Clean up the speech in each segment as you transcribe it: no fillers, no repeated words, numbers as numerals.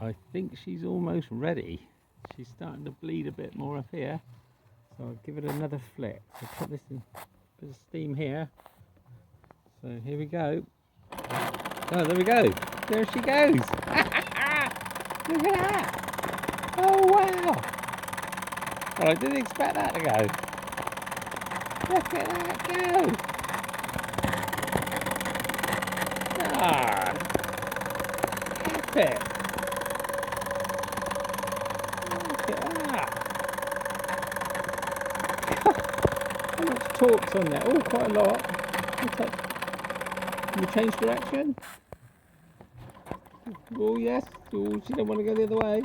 I think she's almost ready. She's starting to bleed a bit more up here, so I'll give it another flick. So put this in a bit of steam here. So here we go. Oh, there we go. There she goes. Look at that. Oh wow. Well, I didn't expect that to go. Look at that go. Ah, epic. Look at that. How much torque's on there? Oh, quite a lot. Can we change direction? Oh yes. Oh, she don't want to go the other way.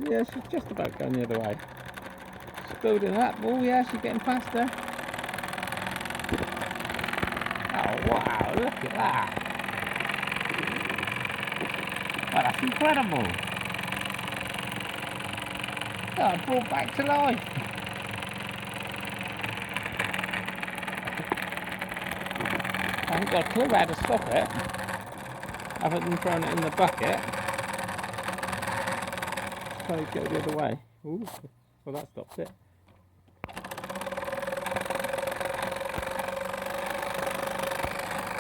Yeah, she's just about going the other way. She's building up. Oh yeah, she's getting faster. Oh wow, look at that. Well, that's incredible. Oh, brought back to life. I haven't got a clue how to stop it, other than throwing it in the bucket. Try to go the other way. Ooh, well that stops it.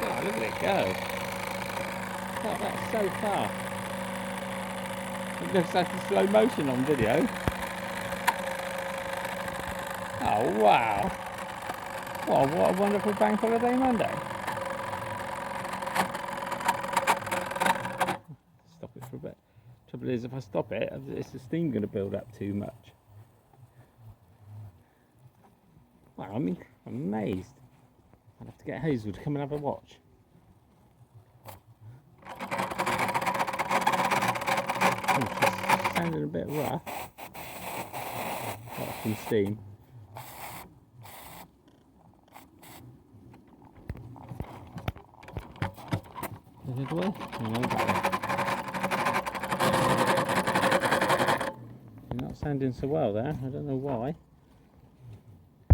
Oh, look at it go. Oh, that's so fast. It looks like a slow motion on video. Oh wow. Well, what a wonderful bank holiday Monday. Stop it for a bit. Trouble is, if I stop it, is the steam going to build up too much? Wow, I mean, I'm amazed. I'll have to get Hazel to come and have a watch. Oh, she's sounding a bit rough. Got some steam. The other way? No, you're not sounding so well there. I don't know why.